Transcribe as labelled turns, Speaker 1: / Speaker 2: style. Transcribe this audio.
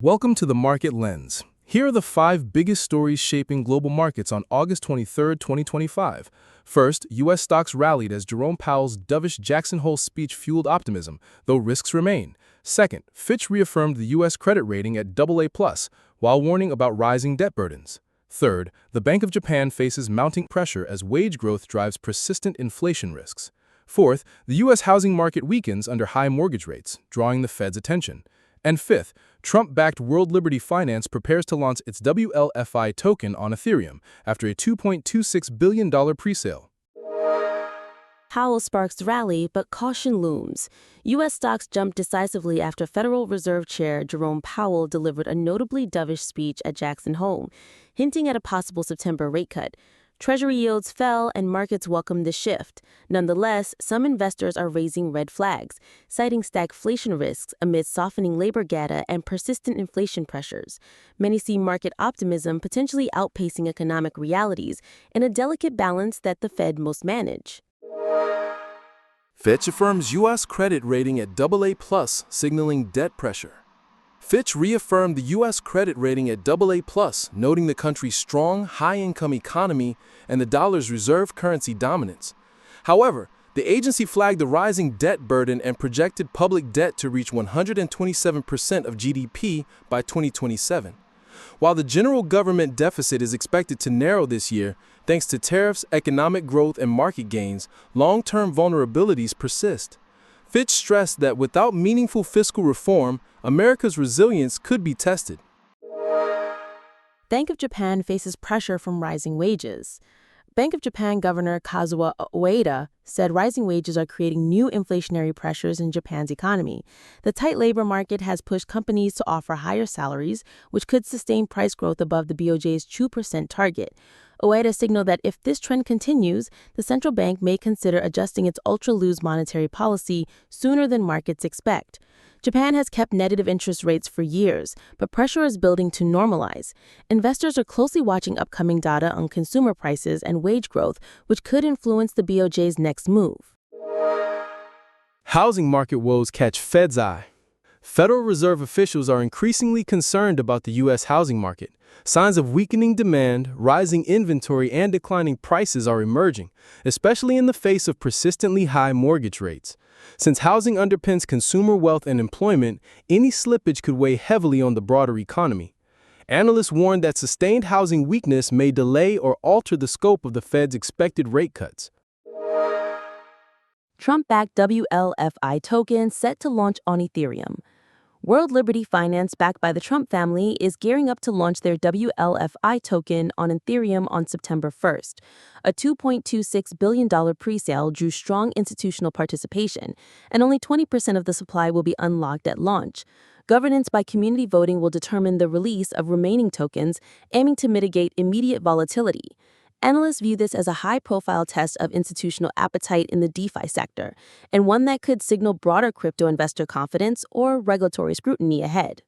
Speaker 1: Welcome to the Market Lens. Here are the 5 biggest stories shaping global markets on August 23, 2025. First, U.S. stocks rallied as Jerome Powell's dovish Jackson Hole speech fueled optimism, though risks remain. Second, Fitch reaffirmed the U.S. credit rating at AA+, while warning about rising debt burdens. Third, the Bank of Japan faces mounting pressure as wage growth drives persistent inflation risks. Fourth, the U.S. housing market weakens under high mortgage rates, drawing the Fed's attention. And fifth, Trump-backed World Liberty Finance prepares to launch its WLFI token on Ethereum after a $2.26 billion presale.
Speaker 2: Powell sparks rally, but caution looms. U.S. stocks jumped decisively after Federal Reserve Chair Jerome Powell delivered a notably dovish speech at Jackson Hole, hinting at a possible September rate cut. Treasury yields fell and markets welcomed the shift. Nonetheless, some investors are raising red flags, citing stagflation risks amid softening labor data and persistent inflation pressures. Many see market optimism potentially outpacing economic realities in a delicate balance that the Fed must manage.
Speaker 1: Fitch affirms U.S. credit rating at AA+, signaling debt pressure. Fitch reaffirmed the U.S. credit rating at AA+, noting the country's strong, high-income economy and the dollar's reserve currency dominance. However, the agency flagged the rising debt burden and projected public debt to reach 127% of GDP by 2027. While the general government deficit is expected to narrow this year, thanks to tariffs, economic growth, and market gains, long-term vulnerabilities persist. Fitch stressed that without meaningful fiscal reform, America's resilience could be tested.
Speaker 2: Bank of Japan faces pressure from rising wages. Bank of Japan Governor Kazuo Ueda said rising wages are creating new inflationary pressures in Japan's economy. The tight labor market has pushed companies to offer higher salaries, which could sustain price growth above the BOJ's 2% target. Ueda signaled that if this trend continues, the central bank may consider adjusting its ultra-loose monetary policy sooner than markets expect. Japan has kept negative interest rates for years, but pressure is building to normalize. Investors are closely watching upcoming data on consumer prices and wage growth, which could influence the BOJ's next move.
Speaker 1: Housing market woes catch Fed's eye. Federal Reserve officials are increasingly concerned about the U.S. housing market. Signs of weakening demand, rising inventory, and declining prices are emerging, especially in the face of persistently high mortgage rates. Since housing underpins consumer wealth and employment, any slippage could weigh heavily on the broader economy. Analysts warn that sustained housing weakness may delay or alter the scope of the Fed's expected rate cuts.
Speaker 2: Trump-backed WLFI token set to launch on Ethereum. World Liberty Finance, backed by the Trump family, is gearing up to launch their WLFI token on Ethereum on September 1st. A $2.26 billion presale drew strong institutional participation, and only 20% of the supply will be unlocked at launch. Governance by community voting will determine the release of remaining tokens, aiming to mitigate immediate volatility. Analysts view this as a high-profile test of institutional appetite in the DeFi sector, and one that could signal broader crypto investor confidence or regulatory scrutiny ahead.